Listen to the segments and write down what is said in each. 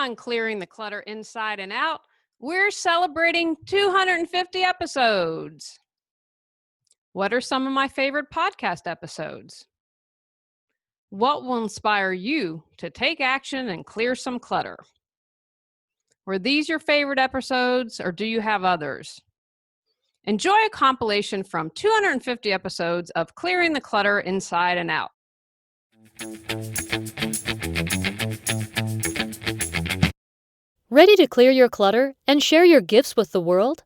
on Clearing the Clutter Inside and Out, we're celebrating 250 episodes. What are some of my favorite podcast episodes? What will inspire you to take action and clear some clutter? Were these your favorite episodes, or do you have others? Enjoy a compilation from 250 episodes of Clearing the Clutter Inside and Out. Ready to clear your clutter and share your gifts with the world?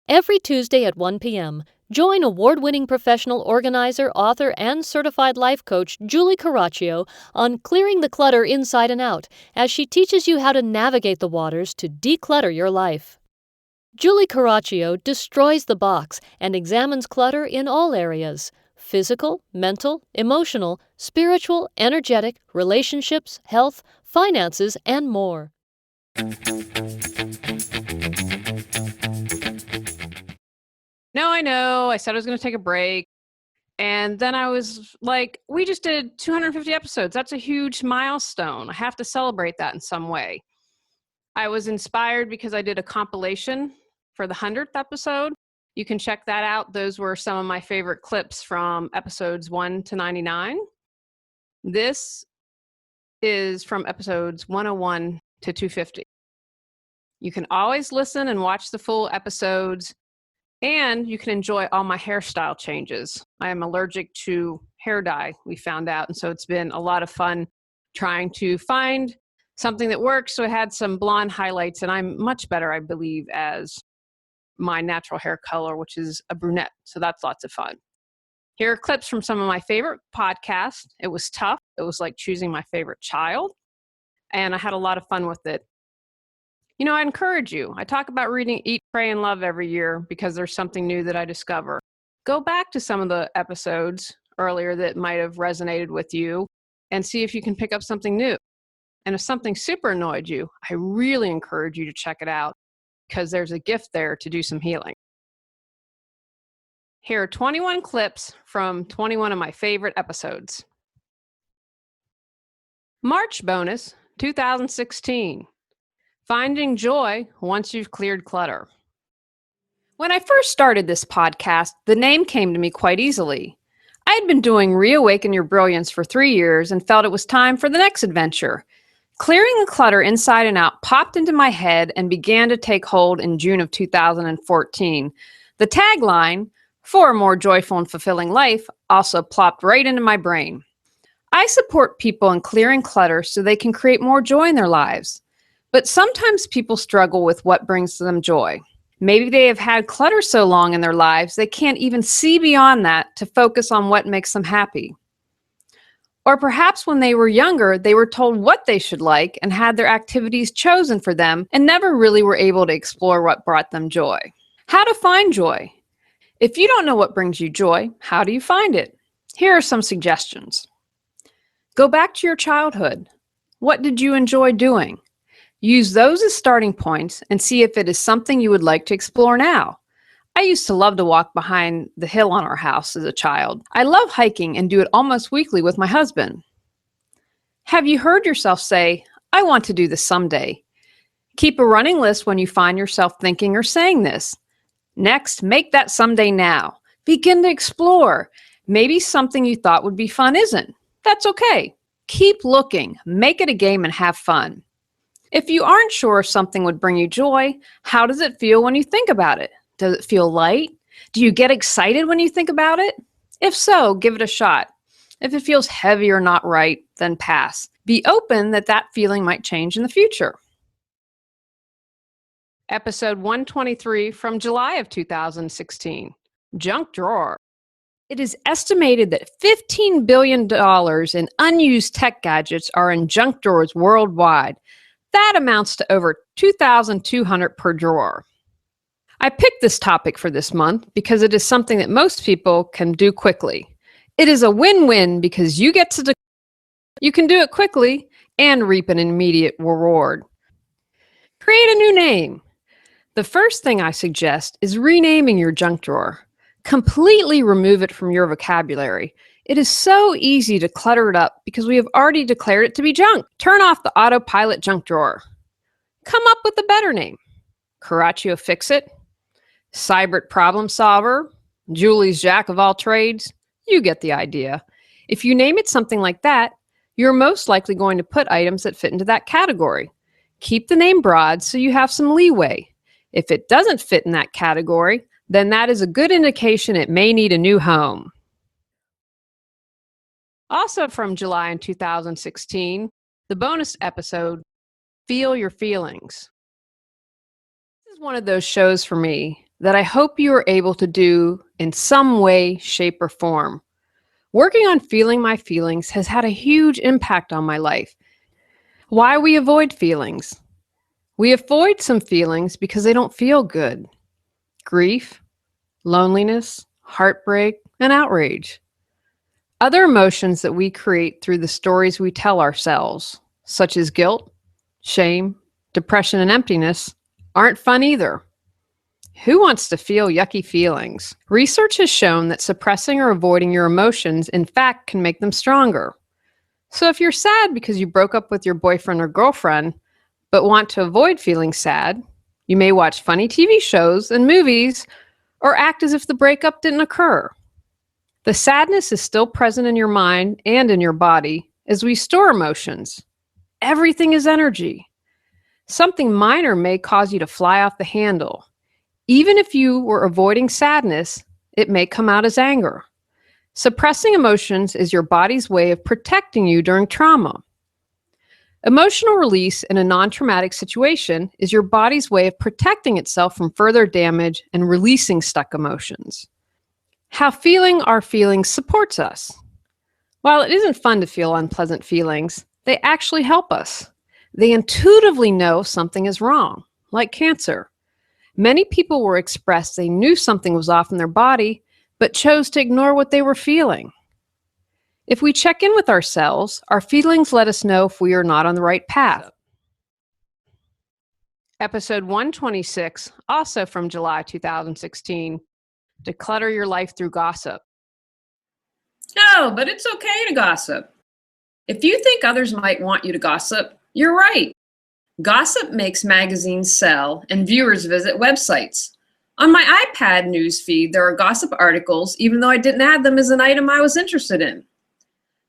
Every Tuesday at 1 p.m., join award-winning professional organizer, author, and certified life coach Julie Coraccio on Clearing the Clutter Inside and Out as she teaches you how to navigate the waters to declutter your life. Julie Coraccio destroys the box and examines clutter in all areas: physical, mental, emotional, spiritual, energetic, relationships, health, finances, and more. No, I know. I said I was going to take a break. And then I was like, we just did 250 episodes. That's a huge milestone. I have to celebrate that in some way. I was inspired because I did a compilation for the 100th episode. You can check that out. Those were some of my favorite clips from episodes 1 to 99. This is from episodes 101 to 250. You can always listen and watch the full episodes. And you can enjoy all my hairstyle changes. I am allergic to hair dye, we found out. And so it's been a lot of fun trying to find something that works. So I had some blonde highlights, and I'm much better, I believe, as my natural hair color, which is a brunette. So that's lots of fun. Here are clips from some of my favorite podcasts. It was tough. It was like choosing my favorite child. And I had a lot of fun with it. You know, I encourage you. I talk about reading Eat, Pray, and Love every year because there's something new that I discover. Go back to some of the episodes earlier that might have resonated with you and see if you can pick up something new. And if something super annoyed you, I really encourage you to check it out because there's a gift there to do some healing. Here are 21 clips from 21 of my favorite episodes. March bonus 2016. Finding joy once you've cleared clutter. When I first started this podcast, the name came to me quite easily. I had been doing Reawaken Your Brilliance for 3 years and felt it was time for the next adventure. Clearing the Clutter Inside and Out popped into my head and began to take hold in June of 2014. The tagline, "For a more joyful and fulfilling life," also plopped right into my brain. I support people in clearing clutter so they can create more joy in their lives. But sometimes people struggle with what brings them joy. Maybe they have had clutter so long in their lives they can't even see beyond that to focus on what makes them happy. Or perhaps when they were younger, they were told what they should like and had their activities chosen for them and never really were able to explore what brought them joy. How to find joy? If you don't know what brings you joy, how do you find it? Here are some suggestions. Go back to your childhood. What did you enjoy doing? Use those as starting points and see if it is something you would like to explore now. I used to love to walk behind the hill on our house as a child. I love hiking and do it almost weekly with my husband. Have you heard yourself say, "I want to do this someday"? Keep a running list when you find yourself thinking or saying this. Next, make that someday now. Begin to explore. Maybe something you thought would be fun isn't. That's okay. Keep looking, make it a game, and have fun. If you aren't sure if something would bring you joy, how does it feel when you think about it? Does it feel light? Do you get excited when you think about it? If so, give it a shot. If it feels heavy or not right, then pass. Be open that that feeling might change in the future. Episode 123 from July of 2016, Junk Drawer. It is estimated that $15 billion in unused tech gadgets are in junk drawers worldwide. That amounts to over $2,200 per drawer. I picked this topic for this month because it is something that most people can do quickly. It is a win-win because you get to you can do it quickly and reap an immediate reward. Create a new name. The first thing I suggest is renaming your junk drawer. Completely remove it from your vocabulary. It is so easy to clutter it up because we have already declared it to be junk. Turn off the autopilot junk drawer. Come up with a better name. Coraccio Fix-It, Cybert Problem Solver, Julie's Jack of all trades. You get the idea. If you name it something like that, you're most likely going to put items that fit into that category. Keep the name broad so you have some leeway. If it doesn't fit in that category, then that is a good indication it may need a new home. Also from July in 2016, the bonus episode, Feel Your Feelings. This is one of those shows for me that I hope you are able to do in some way, shape, or form. Working on feeling my feelings has had a huge impact on my life. Why we avoid feelings? We avoid some feelings because they don't feel good. Grief, loneliness, heartbreak, and outrage. Other emotions that we create through the stories we tell ourselves, such as guilt, shame, depression, and emptiness, aren't fun either. Who wants to feel yucky feelings? Research has shown that suppressing or avoiding your emotions, in fact, can make them stronger. So if you're sad because you broke up with your boyfriend or girlfriend, but want to avoid feeling sad, you may watch funny TV shows and movies or act as if the breakup didn't occur. The sadness is still present in your mind and in your body as we store emotions. Everything is energy. Something minor may cause you to fly off the handle. Even if you were avoiding sadness, it may come out as anger. Suppressing emotions is your body's way of protecting you during trauma. Emotional release in a non-traumatic situation is your body's way of protecting itself from further damage and releasing stuck emotions. How feeling our feelings supports us. While it isn't fun to feel unpleasant feelings, they actually help us. They intuitively know something is wrong, like cancer. Many people were expressed they knew something was off in their body, but chose to ignore what they were feeling. If we check in with ourselves, our feelings let us know if we are not on the right path. Episode 126, also from July 2016, Declutter Your Life Through Gossip. Oh, but it's okay to gossip. If you think others might want you to gossip, you're right. Gossip makes magazines sell and viewers visit websites. On my iPad news feed, there are gossip articles, even though I didn't add them as an item I was interested in.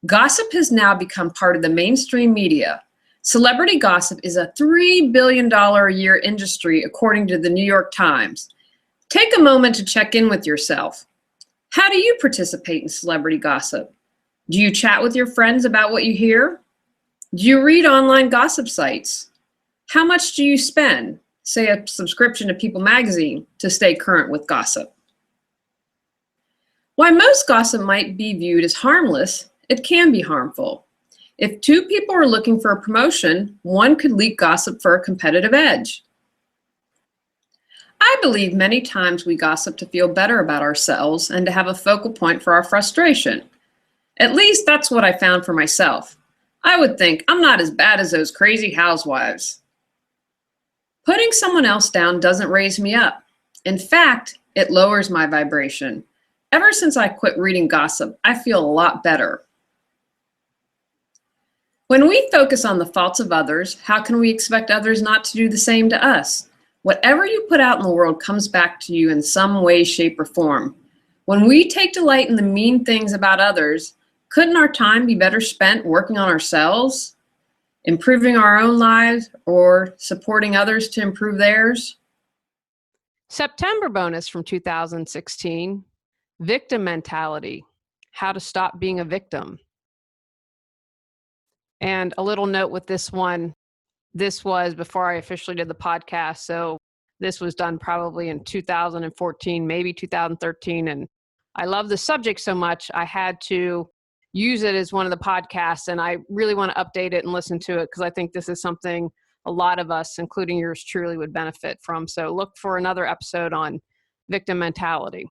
Gossip has now become part of the mainstream media. Celebrity gossip is a $3 billion a year industry, according to the New York Times. Take a moment to check in with yourself. How do you participate in celebrity gossip? Do you chat with your friends about what you hear? Do you read online gossip sites? How much do you spend, say a subscription to People magazine, to stay current with gossip? While most gossip might be viewed as harmless, it can be harmful. If two people are looking for a promotion, one could leak gossip for a competitive edge. I believe many times we gossip to feel better about ourselves and to have a focal point for our frustration. At least that's what I found for myself. I would think I'm not as bad as those crazy housewives. Putting someone else down doesn't raise me up. In fact, it lowers my vibration. Ever since I quit reading gossip, I feel a lot better. When we focus on the faults of others, how can we expect others not to do the same to us? Whatever you put out in the world comes back to you in some way, shape, or form. When we take delight in the mean things about others, couldn't our time be better spent working on ourselves? Improving our own lives, or supporting others to improve theirs? September bonus from 2016, Victim Mentality, How to Stop Being a Victim. And a little note with this one, this was before I officially did the podcast, so this was done probably in 2014, maybe 2013, and I love the subject so much, I had to use it as one of the podcasts, and I really want to update it and listen to it because I think this is something a lot of us, including yours truly, would benefit from. So look for another episode on victim mentality.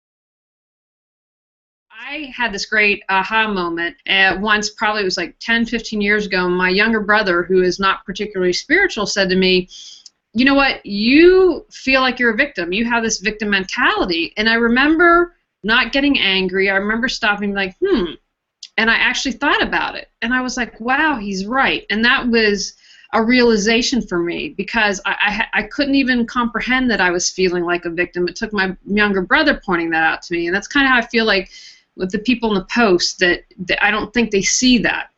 I had this great aha moment once, probably it was like 10, 15 years ago. My younger brother, who is not particularly spiritual, said to me, you know what, you feel like you're a victim. You have this victim mentality. And I remember not getting angry. I remember stopping like, and I actually thought about it. And I was like, wow, he's right. And that was a realization for me, because I couldn't even comprehend that I was feeling like a victim. It took my younger brother pointing that out to me. And that's kind of how I feel like with the people in the post, that I don't think they see that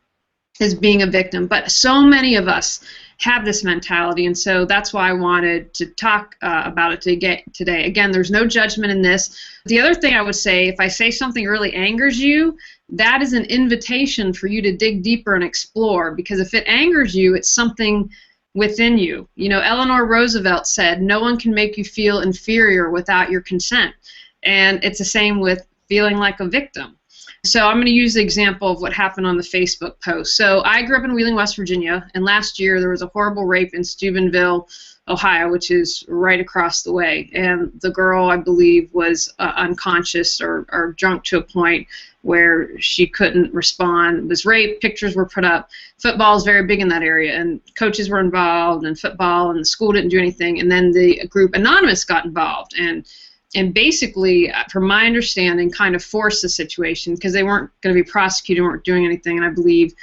as being a victim. But so many of us have this mentality, and so that's why I wanted to talk about it today. Again, there's no judgment in this. The other thing I would say, if I say something really angers you, that is an invitation for you to dig deeper and explore, because if it angers you, it's something within you. You know, Eleanor Roosevelt said, no one can make you feel inferior without your consent. And it's the same with feeling like a victim. So I'm going to use the example of what happened on the Facebook post. So I grew up in Wheeling, West Virginia, and last year there was a horrible rape in Steubenville, Ohio, which is right across the way. And the girl, I believe, was unconscious or drunk to a point where she couldn't respond, was raped, pictures were put up. Football is very big in that area, and coaches were involved in football, and the school didn't do anything. And then the group Anonymous got involved, and basically, from my understanding, kind of forced the situation, because they weren't going to be prosecuted, weren't doing anything. And I believe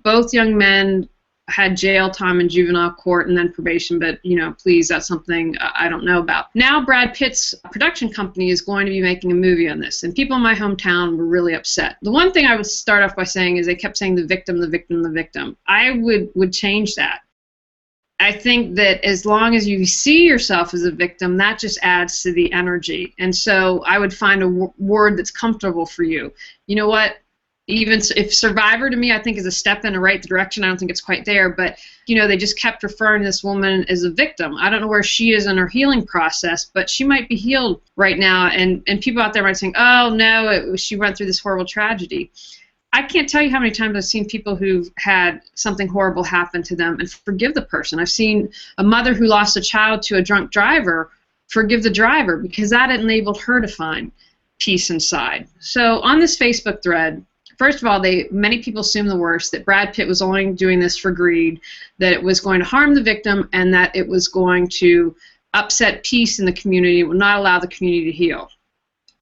both young men had jail time in juvenile court and then probation, but, you know, please, that's something I don't know about. Now Brad Pitt's production company is going to be making a movie on this, and people in my hometown were really upset. The one thing I would start off by saying is they kept saying the victim, the victim, the victim. I would change that. I think that as long as you see yourself as a victim, that just adds to the energy. And so I would find a word that's comfortable for you. You know what? Even if survivor to me, I think is a step in the right direction. I don't think it's quite there, but you know, they just kept referring to this woman as a victim. I don't know where she is in her healing process, but she might be healed right now. And people out there might be saying, oh no, she went through this horrible tragedy. I can't tell you how many times I've seen people who've had something horrible happen to them and forgive the person. I've seen a mother who lost a child to a drunk driver forgive the driver, because that enabled her to find peace inside. So on this Facebook thread, first of all, many people assume the worst, that Brad Pitt was only doing this for greed, that it was going to harm the victim, and that it was going to upset peace in the community, would not allow the community to heal.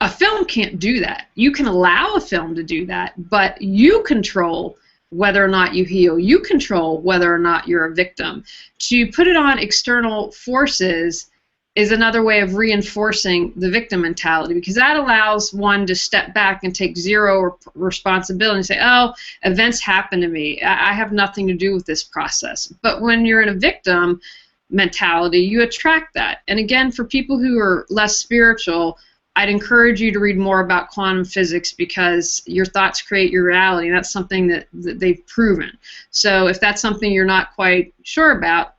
A film can't do that. You can allow a film to do that, but you control whether or not you heal. You control whether or not you're a victim. To put it on external forces is another way of reinforcing the victim mentality, because that allows one to step back and take zero responsibility and say, oh, events happen to me. I have nothing to do with this process. But when you're in a victim mentality, you attract that. And again, for people who are less spiritual, I'd encourage you to read more about quantum physics, because your thoughts create your reality, and that's something that they've proven. So if that's something you're not quite sure about,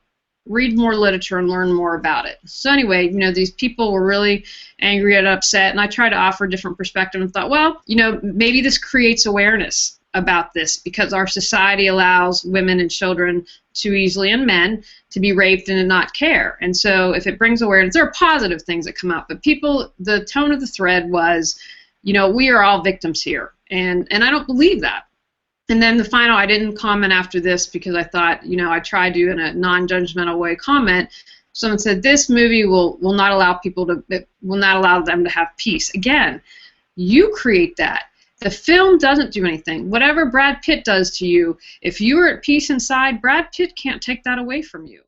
read more literature and learn more about it. So anyway, you know, these people were really angry and upset, and I tried to offer a different perspective and thought, well, you know, maybe this creates awareness about this, because our society allows women and children too easily, and men, to be raped and to not care. And so if it brings awareness, there are positive things that come up, but the tone of the thread was, you know, we are all victims here, and I don't believe that. And then I didn't comment after this, because I thought, you know, I tried to, in a non-judgmental way, comment. Someone said, this movie will not allow will not allow them to have peace. Again, you create that. The film doesn't do anything. Whatever Brad Pitt does to you, if you are at peace inside, Brad Pitt can't take that away from you.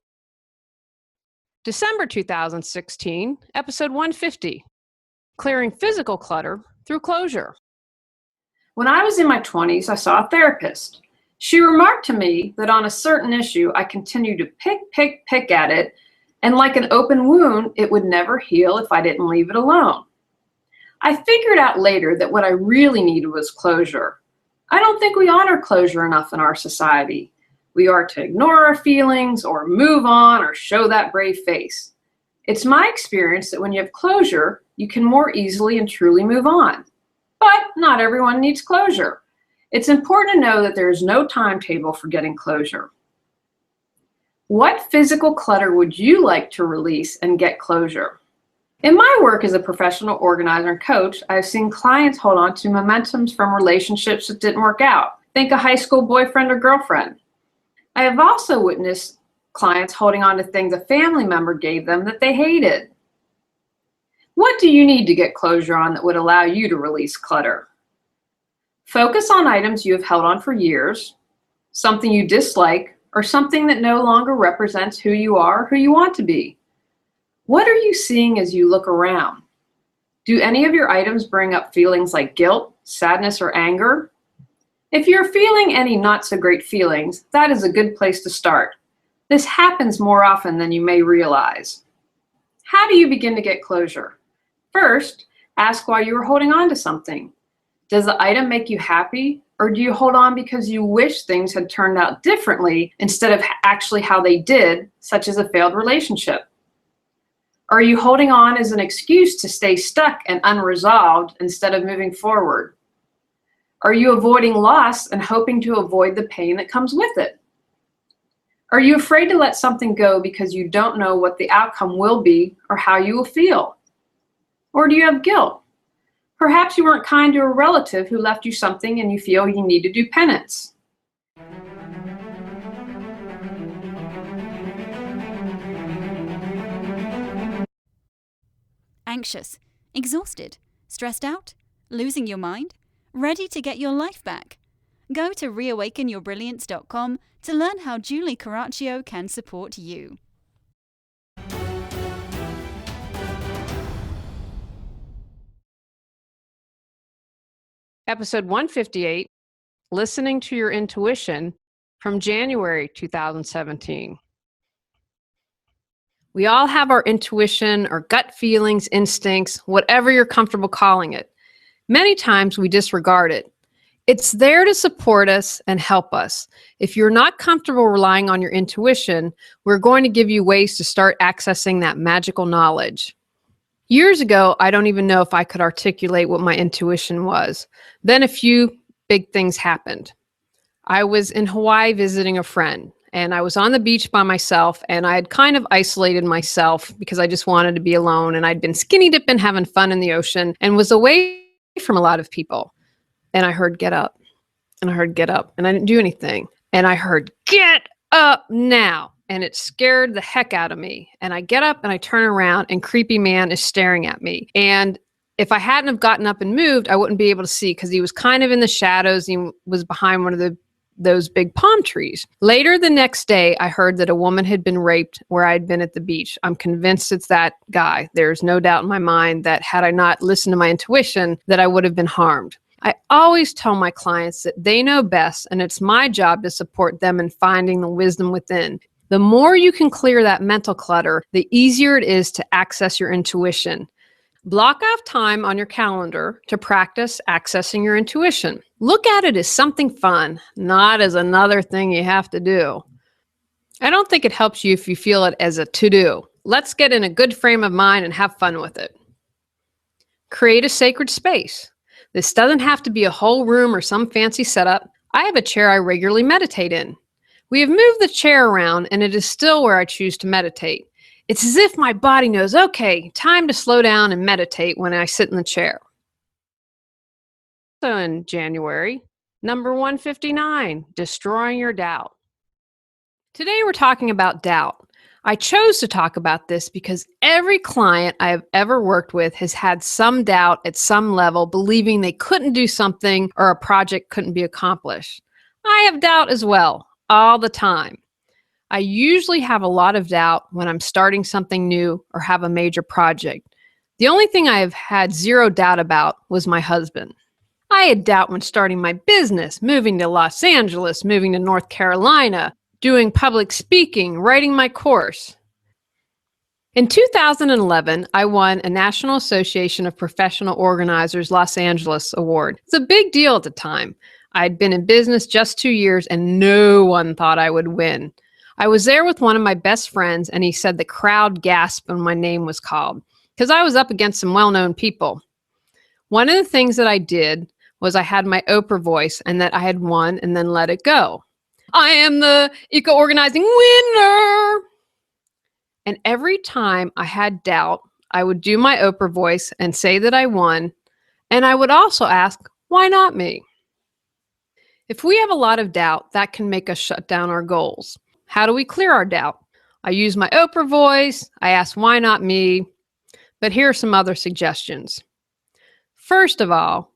December 2016, episode 150, Clearing Physical Clutter Through Closure. When I was in my 20s, I saw a therapist. She remarked to me that on a certain issue, I continued to pick at it, and like an open wound, it would never heal if I didn't leave it alone. I figured out later that what I really needed was closure. I don't think we honor closure enough in our society. We are to ignore our feelings or move on or show that brave face. It's my experience that when you have closure, you can more easily and truly move on. But not everyone needs closure. It's important to know that there is no timetable for getting closure. What physical clutter would you like to release and get closure? In my work as a professional organizer and coach, I've seen clients hold on to momentums from relationships that didn't work out. Think a high school boyfriend or girlfriend. I have also witnessed clients holding on to things a family member gave them that they hated. What do you need to get closure on that would allow you to release clutter? Focus on items you have held on for years, something you dislike, or something that no longer represents who you are, who you want to be? What are you seeing as you look around? Do any of your items bring up feelings like guilt, sadness, or anger? If you're feeling any not so great feelings, that is a good place to start. This happens more often than you may realize. How do you begin to get closure? First, ask why you are holding on to something. Does the item make you happy, or do you hold on because you wish things had turned out differently instead of actually how they did, such as a failed relationship? Are you holding on as an excuse to stay stuck and unresolved instead of moving forward? Are you avoiding loss and hoping to avoid the pain that comes with it? Are you afraid to let something go because you don't know what the outcome will be or how you will feel? Or do you have guilt? Perhaps you weren't kind to a relative who left you something and you feel you need to do penance. Anxious, exhausted, stressed out, losing your mind, ready to get your life back? Go to reawakenyourbrilliance.com to learn how Julie Coraccio can support you. Episode 158, Listening to Your Intuition, from January 2017. We all have our intuition or gut feelings, instincts, whatever you're comfortable calling it. Many times we disregard it. It's there to support us and help us. If you're not comfortable relying on your intuition, we're going to give you ways to start accessing that magical knowledge. Years ago, I don't even know if I could articulate what my intuition was. Then a few big things happened. I was in Hawaii visiting a friend, and I was on the beach by myself, and I had kind of isolated myself because I just wanted to be alone, and I'd been skinny dipping, having fun in the ocean, and was away from a lot of people. And I heard, "Get up," and I heard, "Get up," and I didn't do anything. And I heard, "Get up now." And it scared the heck out of me. And I get up and I turn around and creepy man is staring at me. And if I hadn't have gotten up and moved, I wouldn't be able to see because he was kind of in the shadows. He was behind one of those big palm trees. Later the next day, I heard that a woman had been raped where I'd been at the beach. I'm convinced it's that guy. There's no doubt in my mind that had I not listened to my intuition, that I would have been harmed. I always tell my clients that they know best, and it's my job to support them in finding the wisdom within. The more you can clear that mental clutter, the easier it is to access your intuition. Block off time on your calendar to practice accessing your intuition. Look at it as something fun, not as another thing you have to do. I don't think it helps you if you feel it as a to-do. Let's get in a good frame of mind and have fun with it. Create a sacred space. This doesn't have to be a whole room or some fancy setup. I have a chair I regularly meditate in. We have moved the chair around, and it is still where I choose to meditate. It's as if my body knows, okay, time to slow down and meditate when I sit in the chair. So in January, number 159, Destroying Your Doubt. Today we're talking about doubt. I chose to talk about this because every client I have ever worked with has had some doubt at some level, believing they couldn't do something or a project couldn't be accomplished. I have doubt as well. All the time. I usually have a lot of doubt when I'm starting something new or have a major project. The only thing I have had zero doubt about was my husband. I had doubt when starting my business, moving to Los Angeles, moving to North Carolina, doing public speaking, writing my course. In 2011, I won a National Association of Professional Organizers Los Angeles Award. It's a big deal at the time. I'd been in business just 2 years and no one thought I would win. I was there with one of my best friends and he said the crowd gasped when my name was called because I was up against some well-known people. One of the things that I did was I had my Oprah voice and that I had won and then let it go. I am the eco-organizing winner. And every time I had doubt, I would do my Oprah voice and say that I won. And I would also ask, why not me? If we have a lot of doubt, that can make us shut down our goals. How do we clear our doubt? I use my Oprah voice. I ask, why not me? But here are some other suggestions. First of all,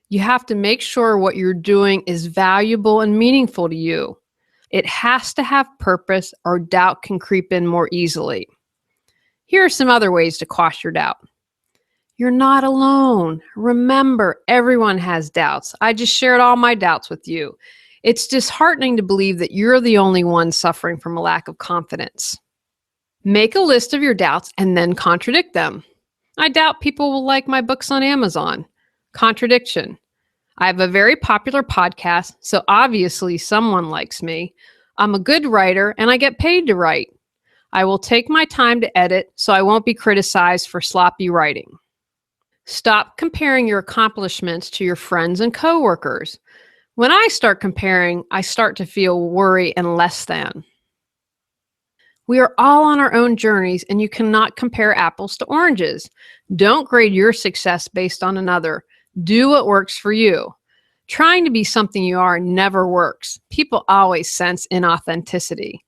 you have to make sure what you're doing is valuable and meaningful to you. It has to have purpose or doubt can creep in more easily. Here are some other ways to quash your doubt. You're not alone. Remember, everyone has doubts. I just shared all my doubts with you. It's disheartening to believe that you're the only one suffering from a lack of confidence. Make a list of your doubts and then contradict them. I doubt people will like my books on Amazon. Contradiction. I have a very popular podcast, so obviously someone likes me. I'm a good writer and I get paid to write. I will take my time to edit so I won't be criticized for sloppy writing. Stop comparing your accomplishments to your friends and coworkers. When I start comparing, I start to feel worry and less than. We are all on our own journeys, and you cannot compare apples to oranges. Don't grade your success based on another. Do what works for you. Trying to be something you are never works. People always sense inauthenticity.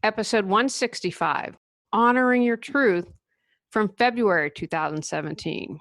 Episode 165, Honoring Your Truth, from February 2017.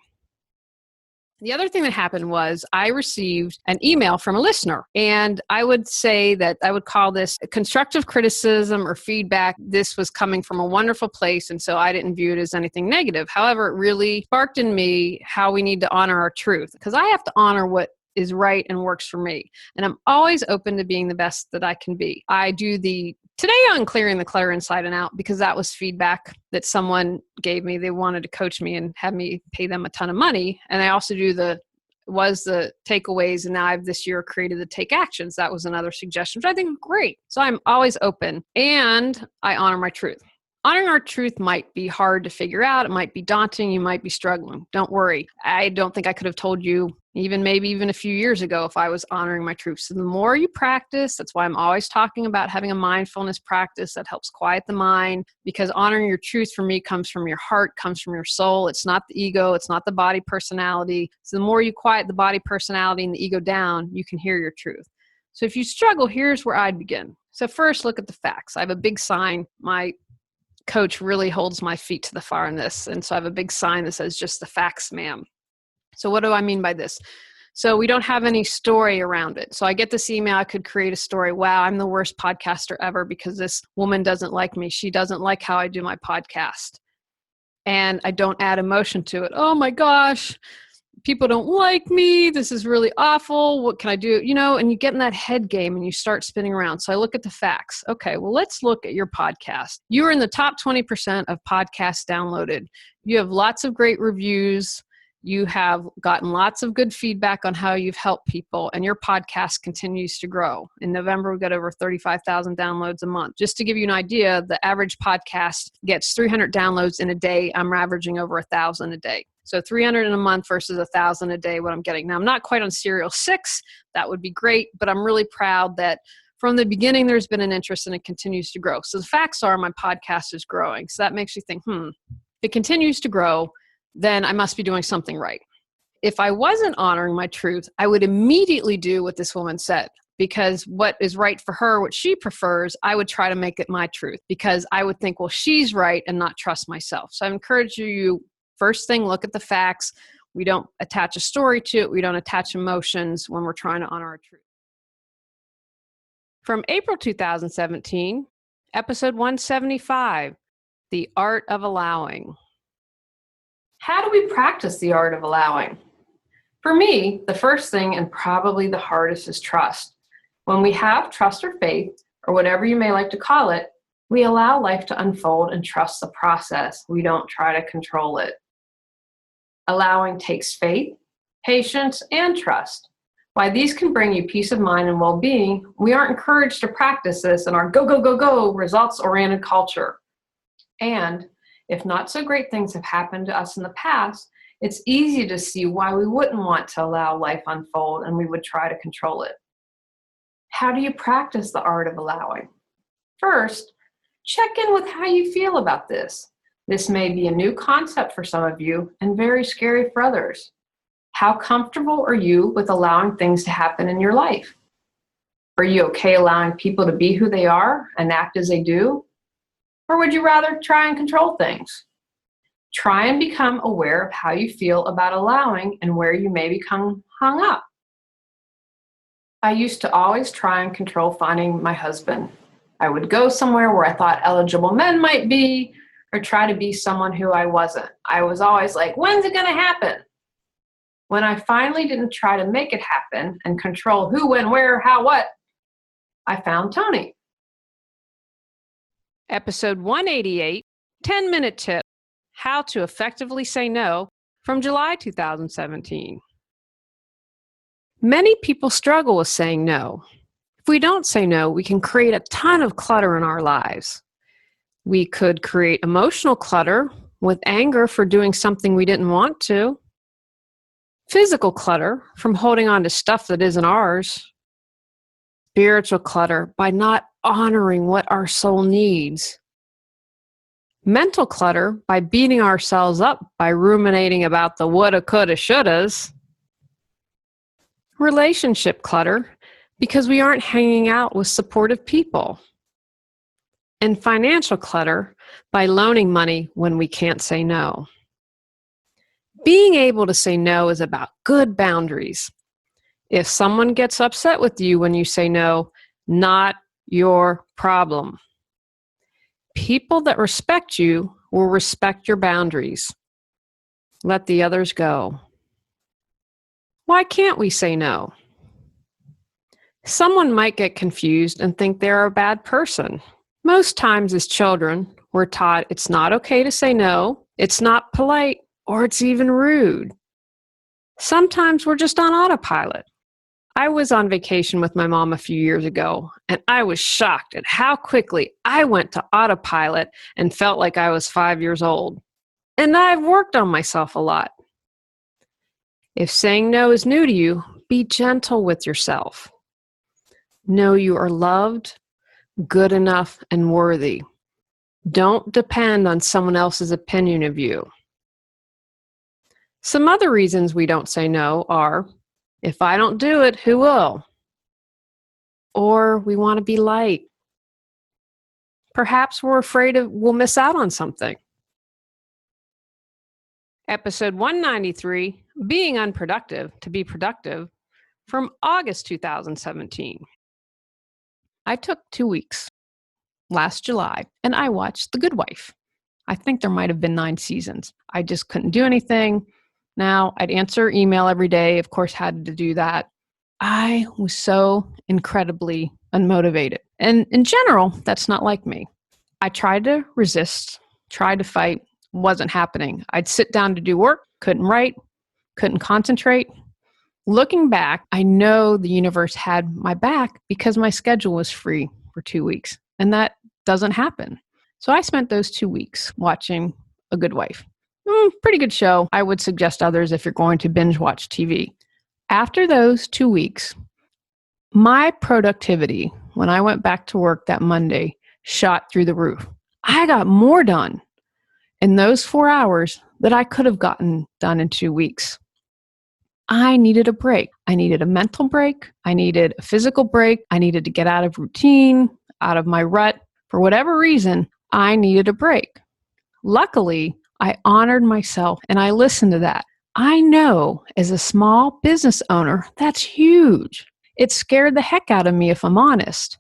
The other thing that happened was I received an email from a listener, and I would say that I would call this constructive criticism or feedback. This was coming from a wonderful place, and so I didn't view it as anything negative. However, it really sparked in me how we need to honor our truth, because I have to honor what is right and works for me. And I'm always open to being the best that I can be. I do today on Clearing the Clutter Inside and Out, because that was feedback that someone gave me. They wanted to coach me and have me pay them a ton of money. And I also do the takeaways. And now I've this year created the take actions. That was another suggestion, which I think is great. So I'm always open and I honor my truth. Honoring our truth might be hard to figure out. It might be daunting. You might be struggling. Don't worry. I don't think I could have told you maybe even a few years ago if I was honoring my truth. So the more you practice, that's why I'm always talking about having a mindfulness practice that helps quiet the mind, because honoring your truth for me comes from your heart, comes from your soul. It's not the ego. It's not the body personality. So the more you quiet the body personality and the ego down, you can hear your truth. So if you struggle, here's where I'd begin. So first, look at the facts. I have a big sign. My coach really holds my feet to the fire on this. And so I have a big sign that says, "Just the facts, ma'am." So what do I mean by this? So we don't have any story around it. So I get this email, I could create a story. Wow, I'm the worst podcaster ever because this woman doesn't like me. She doesn't like how I do my podcast. And I don't add emotion to it. Oh my gosh, people don't like me. This is really awful. What can I do? And you get in that head game and you start spinning around. So I look at the facts. Okay, well, let's look at your podcast. You're in the top 20% of podcasts downloaded. You have lots of great reviews. You have gotten lots of good feedback on how you've helped people, and your podcast continues to grow. In November, we got over 35,000 downloads a month. Just to give you an idea, the average podcast gets 300 downloads in a day. I'm averaging over 1,000 a day. So 300 in a month versus 1,000 a day, what I'm getting. Now, I'm not quite on serial 6. That would be great, but I'm really proud that from the beginning, there's been an interest and it continues to grow. So the facts are my podcast is growing. So that makes you think, it continues to grow, then I must be doing something right. If I wasn't honoring my truth, I would immediately do what this woman said, because what is right for her, what she prefers, I would try to make it my truth, because I would think, well, she's right, and not trust myself. So I encourage you, first thing, look at the facts. We don't attach a story to it. We don't attach emotions when we're trying to honor our truth. From April 2017, episode 175, The Art of Allowing. How do we practice the art of allowing? For me, the first thing and probably the hardest is trust. When we have trust or faith, or whatever you may like to call it, we allow life to unfold and trust the process. We don't try to control it. Allowing takes faith, patience, and trust. While these can bring you peace of mind and well-being, we aren't encouraged to practice this in our go, go, go, go, results-oriented culture. And if not so great things have happened to us in the past, it's easy to see why we wouldn't want to allow life unfold and we would try to control it. How do you practice the art of allowing? First, check in with how you feel about this. This may be a new concept for some of you and very scary for others. How comfortable are you with allowing things to happen in your life? Are you okay allowing people to be who they are and act as they do? Or would you rather try and control things? Try and become aware of how you feel about allowing and where you may become hung up. I used to always try and control finding my husband. I would go somewhere where I thought eligible men might be, or try to be someone who I wasn't. I was always like, when's it going to happen? When I finally didn't try to make it happen and control who, when, where, how, what, I found Tony. Episode 188, 10-minute tip, how to effectively say no, from July 2017. Many people struggle with saying no. If we don't say no, we can create a ton of clutter in our lives. We could create emotional clutter with anger for doing something we didn't want to. Physical clutter from holding on to stuff that isn't ours. Spiritual clutter by not honoring what our soul needs. Mental clutter by beating ourselves up by ruminating about the woulda, coulda, shouldas. Relationship clutter because we aren't hanging out with supportive people. And financial clutter by loaning money when we can't say no. Being able to say no is about good boundaries. If someone gets upset with you when you say no, not your problem. People that respect you will respect your boundaries. Let the others go. Why can't we say no? Someone might get confused and think they're a bad person. Most times as children, we're taught it's not okay to say no, it's not polite, or it's even rude. Sometimes we're just on autopilot. I was on vacation with my mom a few years ago, and I was shocked at how quickly I went to autopilot and felt like I was 5 years old. And I've worked on myself a lot. If saying no is new to you, be gentle with yourself. Know you are loved, good enough, and worthy. Don't depend on someone else's opinion of you. Some other reasons we don't say no are, if I don't do it, who will? Or we want to be liked. Perhaps we're afraid we'll miss out on something. Episode 193, Being Unproductive to Be Productive, from August 2017. I took 2 weeks last July, and I watched The Good Wife. I think there might have been 9 seasons. I just couldn't do anything. Now, I'd answer email every day, of course, had to do that. I was so incredibly unmotivated. And in general, that's not like me. I tried to resist, tried to fight, wasn't happening. I'd sit down to do work, couldn't write, couldn't concentrate. Looking back, I know the universe had my back because my schedule was free for 2 weeks, and that doesn't happen. So I spent those 2 weeks watching A Good Wife. Pretty good show. I would suggest others if you're going to binge watch TV. After those 2 weeks, my productivity, when I went back to work that Monday, shot through the roof. I got more done in those 4 hours that I could have gotten done in 2 weeks. I needed a break. I needed a mental break. I needed a physical break. I needed to get out of routine, out of my rut. For whatever reason, I needed a break. Luckily, I honored myself and I listened to that. I know as a small business owner, that's huge. It scared the heck out of me, if I'm honest.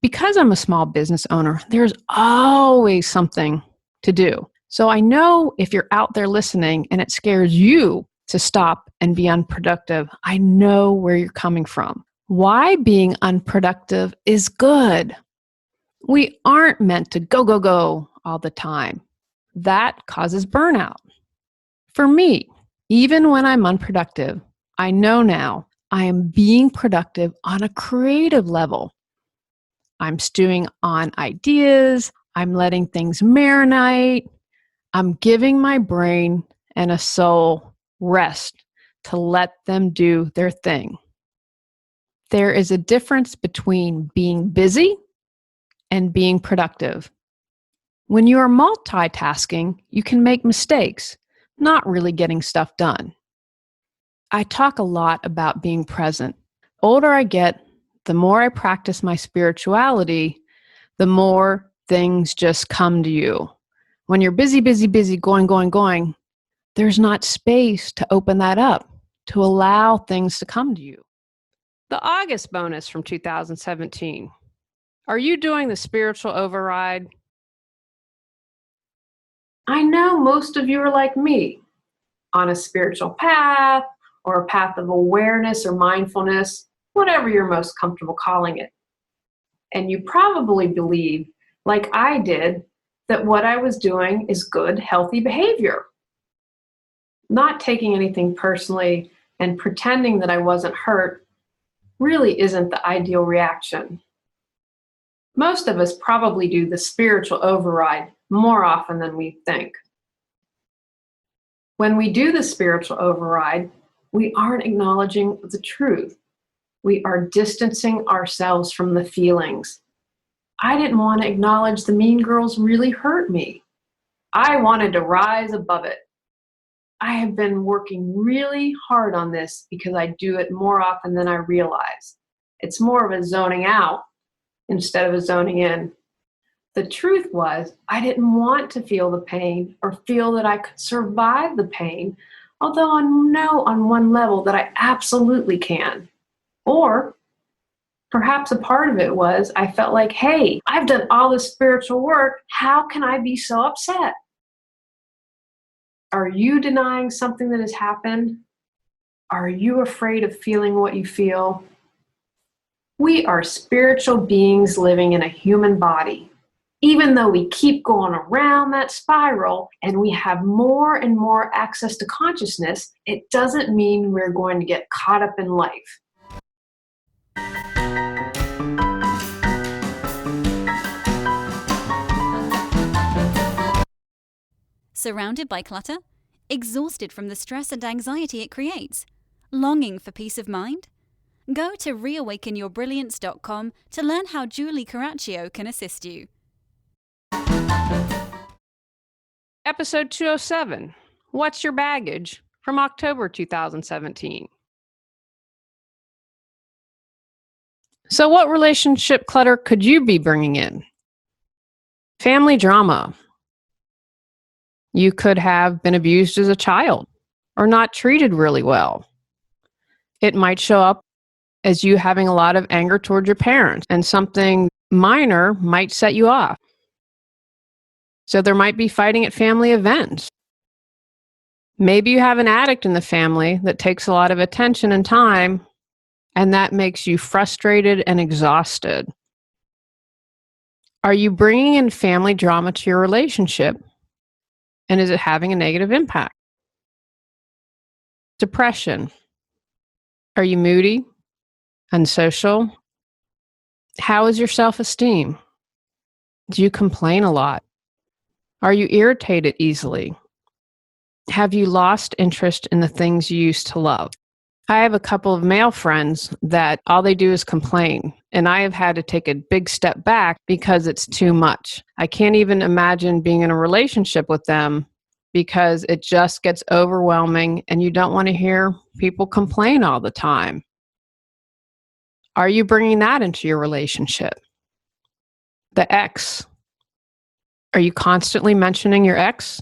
Because I'm a small business owner, there's always something to do. So I know if you're out there listening and it scares you to stop and be unproductive, I know where you're coming from. Why being unproductive is good. We aren't meant to go all the time. That causes burnout. For me, even when I'm unproductive, I know now I am being productive on a creative level. I'm stewing on ideas. I'm letting things marinate. I'm giving my brain and a soul rest to let them do their thing. There is a difference between being busy and being productive. When you are multitasking, you can make mistakes, not really getting stuff done. I talk a lot about being present. The older I get, the more I practice my spirituality, the more things just come to you. When you're busy, going, there's not space to open that up, to allow things to come to you. The August bonus from 2017. Are you doing the spiritual override? I know most of you are like me, on a spiritual path or a path of awareness or mindfulness, whatever you're most comfortable calling it. And you probably believe, like I did, that what I was doing is good, healthy behavior. Not taking anything personally and pretending that I wasn't hurt really isn't the ideal reaction. Most of us probably do the spiritual override more often than we think. When we do the spiritual override, we aren't acknowledging the truth. We are distancing ourselves from the feelings. I didn't want to acknowledge the mean girls really hurt me. I wanted to rise above it. I have been working really hard on this because I do it more often than I realize. It's more of a zoning out instead of a zoning in. The truth was, I didn't want to feel the pain or feel that I could survive the pain, although I know on one level that I absolutely can. Or perhaps a part of it was I felt like, hey, I've done all this spiritual work. How can I be so upset? Are you denying something that has happened? Are you afraid of feeling what you feel? We are spiritual beings living in a human body. Even though we keep going around that spiral and we have more and more access to consciousness, it doesn't mean we're going to get caught up in life. Surrounded by clutter? Exhausted from the stress and anxiety it creates? Longing for peace of mind? Go to reawakenyourbrilliance.com to learn how Julie Coraccio can assist you. Episode 207, What's Your Baggage? From October 2017. So what relationship clutter could you be bringing in? Family drama. You could have been abused as a child or not treated really well. It might show up as you having a lot of anger towards your parents, and something minor might set you off. So there might be fighting at family events. Maybe you have an addict in the family that takes a lot of attention and time, and that makes you frustrated and exhausted. Are you bringing in family drama to your relationship? And is it having a negative impact? Depression. Are you moody? Unsocial? How is your self-esteem? Do you complain a lot? Are you irritated easily? Have you lost interest in the things you used to love? I have a couple of male friends that all they do is complain, and I have had to take a big step back because it's too much. I can't even imagine being in a relationship with them because it just gets overwhelming and you don't want to hear people complain all the time. Are you bringing that into your relationship? The ex. Are you constantly mentioning your ex?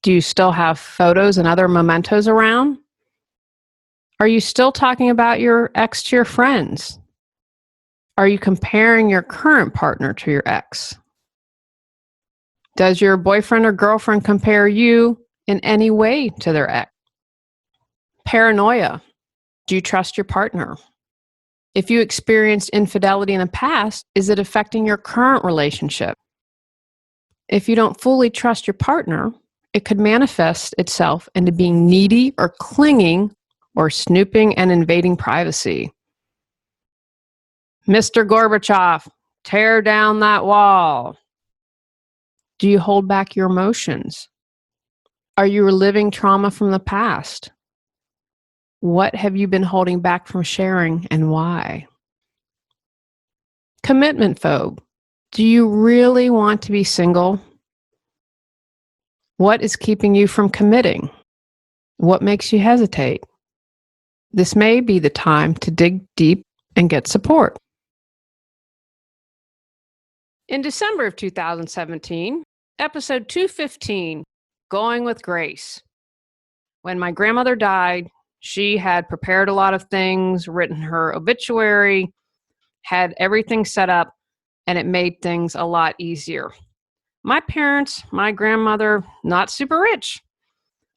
Do you still have photos and other mementos around? Are you still talking about your ex to your friends? Are you comparing your current partner to your ex? Does your boyfriend or girlfriend compare you in any way to their ex? Paranoia. Do you trust your partner? If you experienced infidelity in the past, is it affecting your current relationship? If you don't fully trust your partner, it could manifest itself into being needy or clinging or snooping and invading privacy. Mr. Gorbachev, tear down that wall. Do you hold back your emotions? Are you reliving trauma from the past? What have you been holding back from sharing and why? Commitment phobe. Do you really want to be single? What is keeping you from committing? What makes you hesitate? This may be the time to dig deep and get support. In December of 2017, episode 215, Going with Grace. When my grandmother died, She had prepared a lot of things, written her obituary, had everything set up, and it made things a lot easier. My parents, my grandmother, not super rich.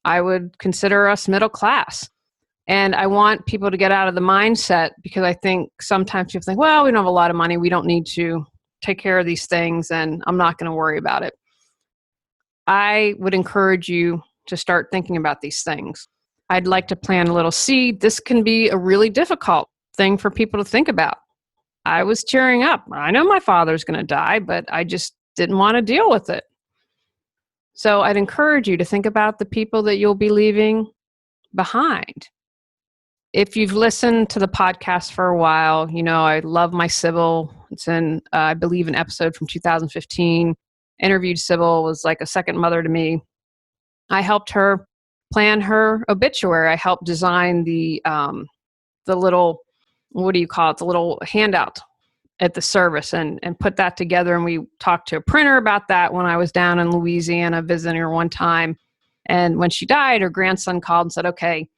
I would consider us middle class. And I want people to get out of the mindset, because I think sometimes people think, well, we don't have a lot of money. We don't need to take care of these things, and I'm not going to worry about it. I would encourage you to start thinking about these things. I'd like to plant a little seed. This can be a really difficult thing for people to think about. I was tearing up. I know my father's going to die, but I just didn't want to deal with it. So I'd encourage you to think about the people that you'll be leaving behind. If you've listened to the podcast for a while, you know I love my Sybil. It's in, I believe, an episode from 2015. Interviewed Sybil, was like a second mother to me. I helped her plan her obituary. I helped design the little, what do you call it, the little handout at the service, and put that together. And we talked to a printer about that when I was down in Louisiana visiting her one time. And when she died, her grandson called and said, okay,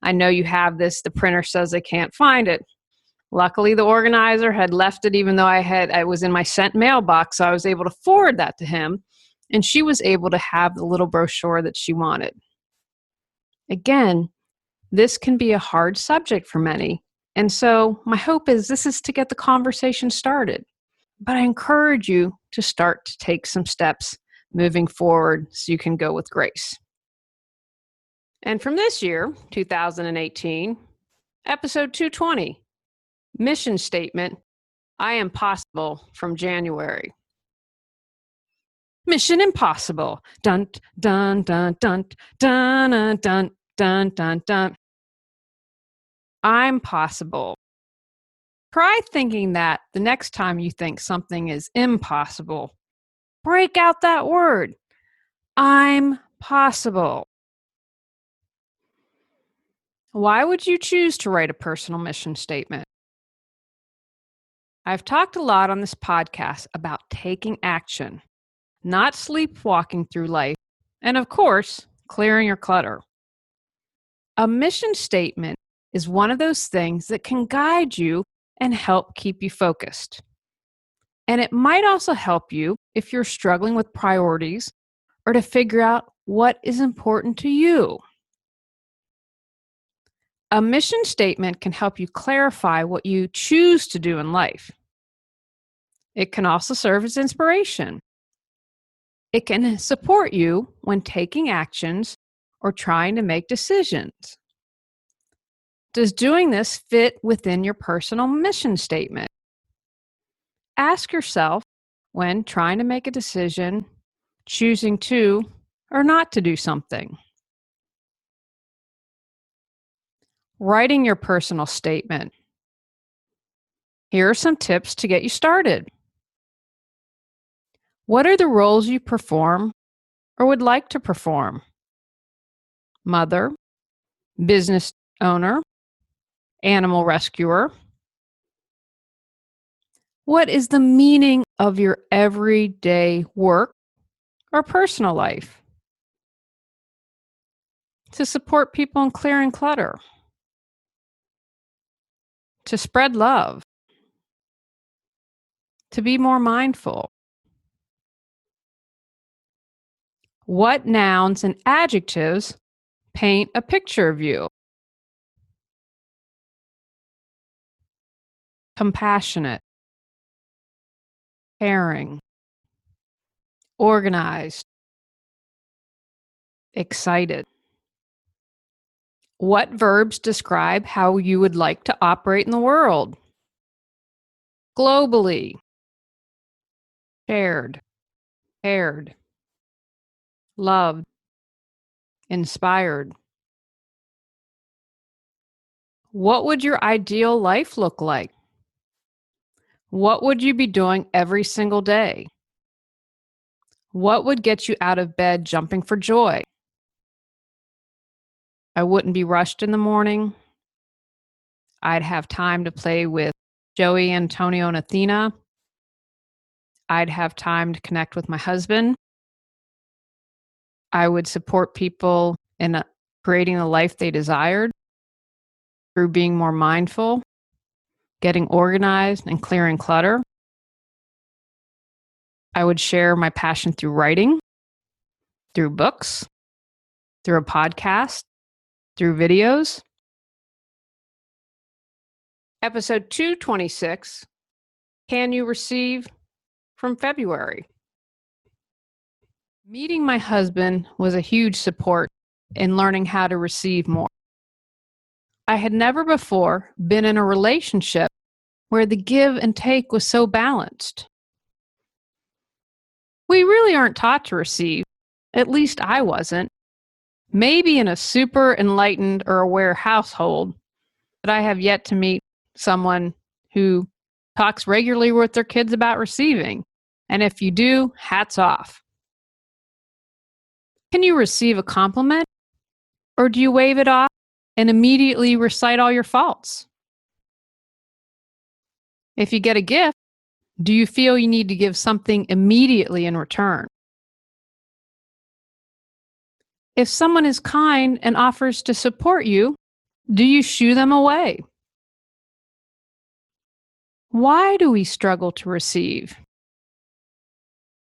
I know you have this. The printer says they can't find it. Luckily, the organizer had left it, even though I was in my sent mailbox. So I was able to forward that to him, and she was able to have the little brochure that she wanted. Again, this can be a hard subject for many. And so my hope is this is to get the conversation started. But I encourage you to start to take some steps moving forward so you can go with grace. And from this year, 2018, episode 220, mission statement, I am possible, from January. Mission impossible. Dun, dun, dun, dun, dun, dun, dun, dun, dun, dun. I'm possible. Try thinking that the next time you think something is impossible. Break out that word. I'm possible. Why would you choose to write a personal mission statement? I've talked a lot on this podcast about taking action, not sleepwalking through life, and of course, clearing your clutter. A mission statement is one of those things that can guide you and help keep you focused. And it might also help you if you're struggling with priorities or to figure out what is important to you. A mission statement can help you clarify what you choose to do in life. It can also serve as inspiration. It can support you when taking actions or trying to make decisions. Does doing this fit within your personal mission statement? Ask yourself when trying to make a decision, choosing to or not to do something. Writing your personal statement. Here are some tips to get you started. What are the roles you perform or would like to perform? Mother, business owner, animal rescuer. What is the meaning of your everyday work or personal life? To support people in clearing clutter. To spread love. To be more mindful. What nouns and adjectives paint a picture of you? Compassionate, caring, organized, excited. What verbs describe how you would like to operate in the world? Globally, shared, paired, loved, inspired. What would your ideal life look like? What would you be doing every single day? What would get you out of bed jumping for joy? I wouldn't be rushed in the morning. I'd have time to play with Joey, Antonio, and Athena. I'd have time to connect with my husband. I would support people in creating the life they desired. through being more mindful, getting organized, and clearing clutter. I would share my passion through writing, through books, through a podcast, through videos. Episode 226, Can You Receive, from February. Meeting my husband was a huge support in learning how to receive more. I had never before been in a relationship where the give and take was so balanced. We really aren't taught to receive, at least I wasn't. Maybe in a super enlightened or aware household, but I have yet to meet someone who talks regularly with their kids about receiving. And if you do, hats off. Can you receive a compliment? Or do you wave it off and immediately recite all your faults? If you get a gift, do you feel you need to give something immediately in return? If someone is kind and offers to support you, do you shoo them away? Why do we struggle to receive?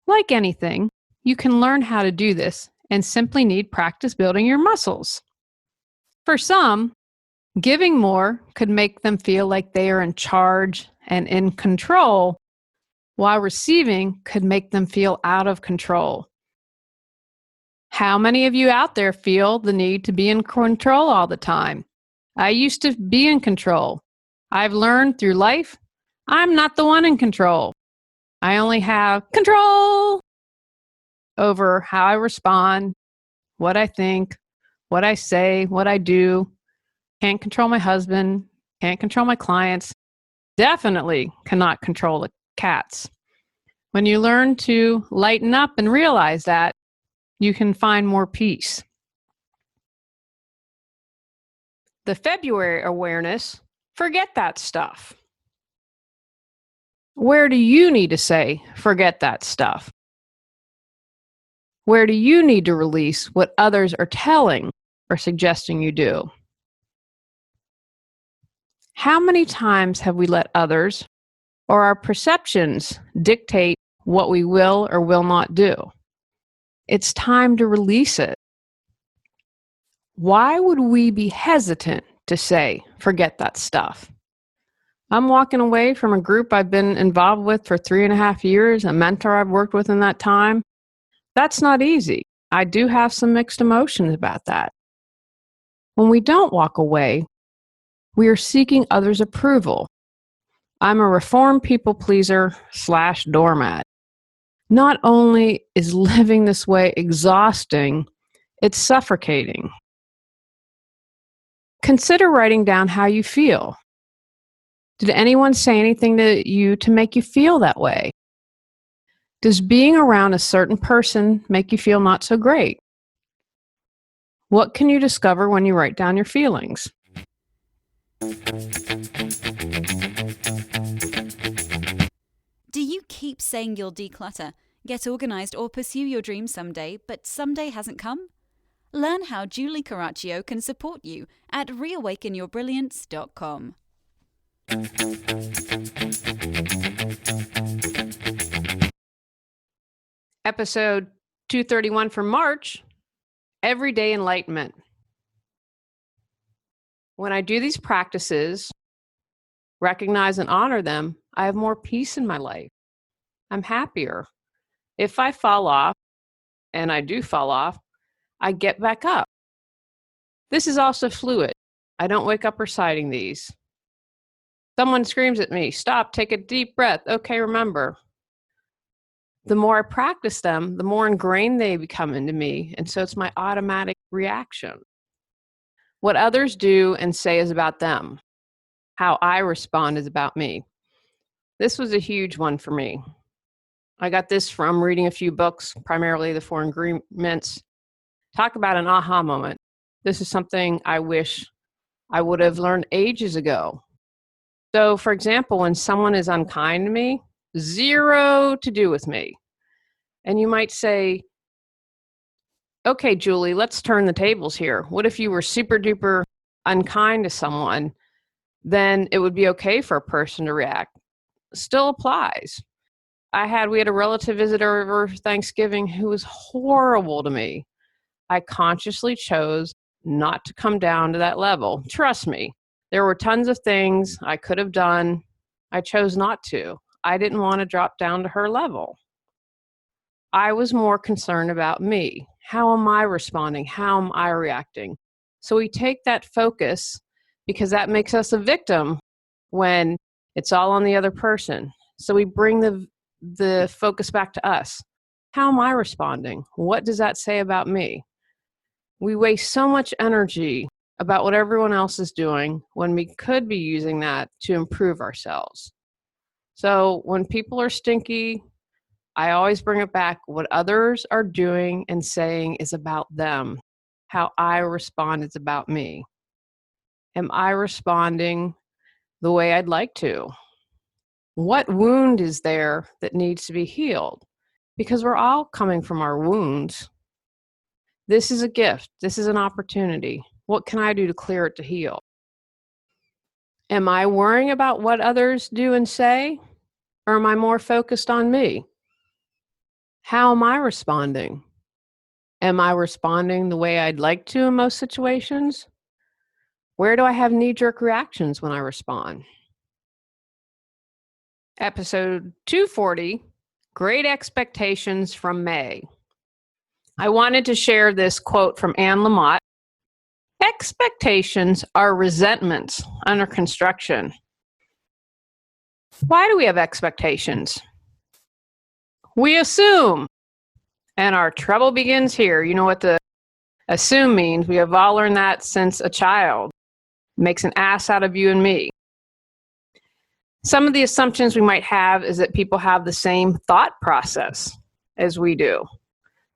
Like anything, you can learn how to do this and simply need practice building your muscles. For some, giving more could make them feel like they are in charge and in control, while receiving could make them feel out of control. How many of you out there feel the need to be in control all the time? I used to be in control. I've learned through life, I'm not the one in control. I only have control over how I respond, what I think, what I say, what I do. Can't control my husband, can't control my clients, definitely cannot control the cats. When you learn to lighten up and realize that, you can find more peace. The February awareness, forget that stuff. Where do you need to say, forget that stuff? Where do you need to release what others are telling or suggesting you do? How many times have we let others or our perceptions dictate what we will or will not do? It's time to release it. Why would we be hesitant to say, forget that stuff? I'm walking away from a group I've been involved with for 3.5 years, a mentor I've worked with in that time. That's not easy. I do have some mixed emotions about that. When we don't walk away, we are seeking others' approval. I'm a reformed people pleaser / doormat. Not only is living this way exhausting, it's suffocating. Consider writing down how you feel. Did anyone say anything to you to make you feel that way? Does being around a certain person make you feel not so great? What can you discover when you write down your feelings? Do you keep saying you'll declutter, get organized, or pursue your dreams someday, but someday hasn't come? Learn how Julie Coraccio can support you at reawakenyourbrilliance.com. Episode 231 from March, Everyday Enlightenment. When I do these practices, recognize and honor them, I have more peace in my life. I'm happier. If I fall off, and I do fall off, I get back up. This is also fluid. I don't wake up reciting these. Someone screams at me, stop, take a deep breath. Okay, remember. The more I practice them, the more ingrained they become into me, and so it's my automatic reaction. What others do and say is about them. How I respond is about me. This was a huge one for me. I got this from reading a few books, primarily The Four Agreements. Talk about an aha moment. This is something I wish I would have learned ages ago. So, for example, when someone is unkind to me, zero to do with me. And you might say, okay, Julie, let's turn the tables here. What if you were super duper unkind to someone, then it would be okay for a person to react. Still applies. We had a relative visitor over Thanksgiving who was horrible to me. I consciously chose not to come down to that level. Trust me, there were tons of things I could have done. I chose not to. I didn't want to drop down to her level. I was more concerned about me. How am I responding? How am I reacting? So we take that focus because that makes us a victim when it's all on the other person. So we bring the focus back to us. How am I responding? What does that say about me? We waste so much energy about what everyone else is doing when we could be using that to improve ourselves. So when people are stinky, I always bring it back. What others are doing and saying is about them. How I respond is about me. Am I responding the way I'd like to? What wound is there that needs to be healed? Because we're all coming from our wounds. This is a gift. This is an opportunity. What can I do to clear it, to heal? Am I worrying about what others do and say? Or am I more focused on me? How am I responding? Am I responding the way I'd like to in most situations? Where do I have knee-jerk reactions when I respond? Episode 240, Great Expectations from May. I wanted to share this quote from Anne Lamott. Expectations are resentments under construction. Why do we have expectations? We assume, and our trouble begins here. You know what the assume means? We have all learned that since a child. It makes an ass out of you and me. Some of the assumptions we might have is that people have the same thought process as we do.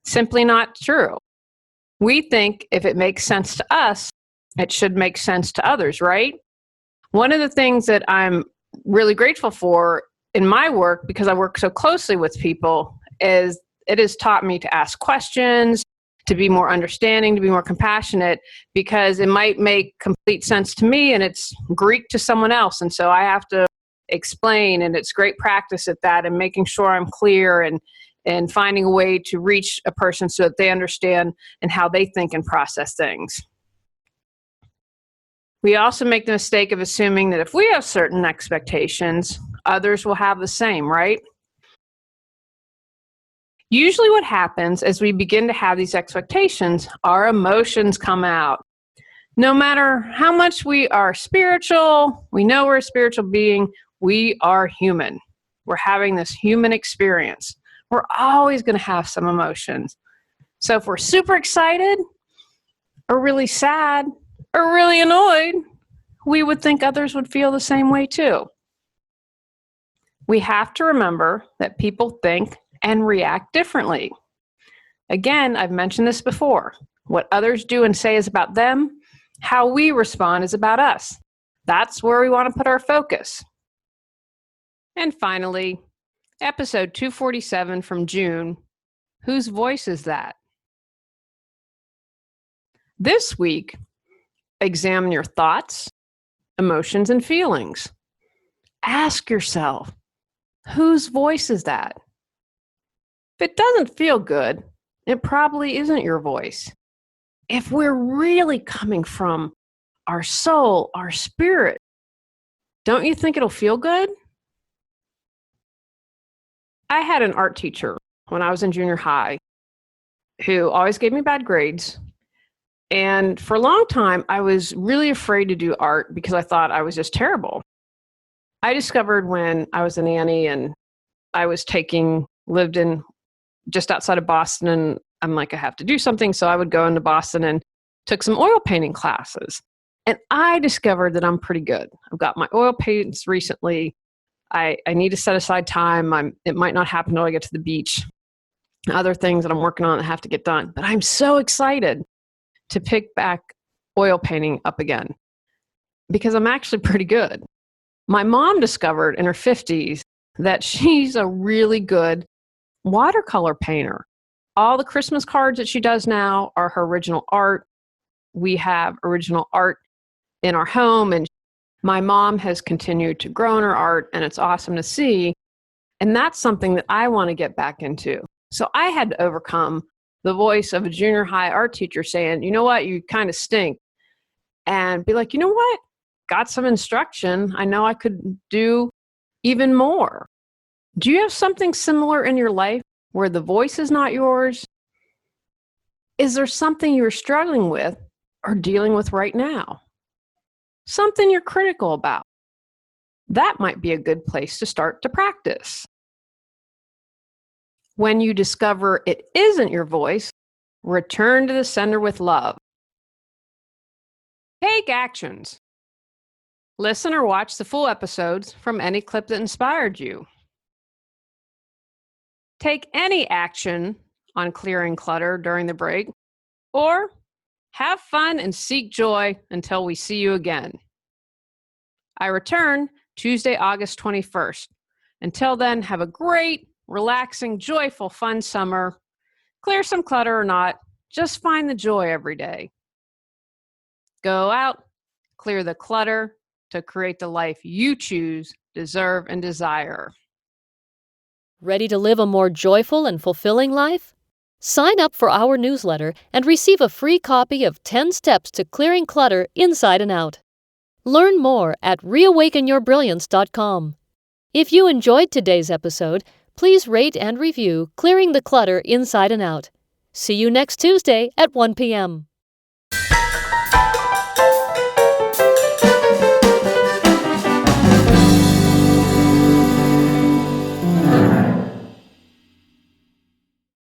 Simply not true. We think if it makes sense to us, it should make sense to others, right? One of the things that I'm really grateful for in my work, because I work so closely with people, is it has taught me to ask questions, to be more understanding, to be more compassionate, because it might make complete sense to me and it's Greek to someone else. And so I have to explain, and it's great practice at that, and making sure I'm clear and finding a way to reach a person so that they understand and how they think and process things. We also make the mistake of assuming that if we have certain expectations, others will have the same, right? Usually what happens as we begin to have these expectations, our emotions come out. No matter how much we are spiritual, we know we're a spiritual being, we are human. We're having this human experience. We're always going to have some emotions. So if we're super excited or really sad or really annoyed, we would think others would feel the same way too. We have to remember that people think and react differently. Again, I've mentioned this before. What others do and say is about them. How we respond is about us. That's where we want to put our focus. And finally, episode 247 from June, Whose Voice Is That? This week, examine your thoughts, emotions, and feelings. Ask yourself, whose voice is that? If it doesn't feel good, it probably isn't your voice. If we're really coming from our soul, our spirit, don't you think it'll feel good? I had an art teacher when I was in junior high who always gave me bad grades. And for a long time, I was really afraid to do art because I thought I was just terrible. I discovered when I was a nanny and I was lived in just outside of Boston, and I'm like, I have to do something. So I would go into Boston and took some oil painting classes. And I discovered that I'm pretty good. I've got my oil paints recently. I need to set aside time. It might not happen until I get to the beach. Other things that I'm working on that have to get done. But I'm so excited to pick back oil painting up again because I'm actually pretty good. My mom discovered in her 50s that she's a really good watercolor painter. All the Christmas cards that she does now are her original art. We have original art in our home, and my mom has continued to grow in her art, and it's awesome to see. And that's something that I want to get back into. So I had to overcome the voice of a junior high art teacher saying, you know what, you kind of stink. And be like, you know what, got some instruction. I know I could do even more. Do you have something similar in your life where the voice is not yours? Is there something you're struggling with or dealing with right now? Something you're critical about? That might be a good place to start to practice. When you discover it isn't your voice, return to the center with love. Take actions. Listen or watch the full episodes from any clip that inspired you. Take any action on clearing clutter during the break, or have fun and seek joy until we see you again. I return Tuesday, August 21st. Until then, have a great, relaxing, joyful, fun summer. Clear some clutter or not, just find the joy every day. Go out, clear the clutter to create the life you choose, deserve, and desire. Ready to live a more joyful and fulfilling life? Sign up for our newsletter and receive a free copy of 10 Steps to Clearing Clutter Inside and Out. Learn more at reawakenyourbrilliance.com. If you enjoyed today's episode, please rate and review Clearing the Clutter Inside and Out. See you next Tuesday at 1 p.m.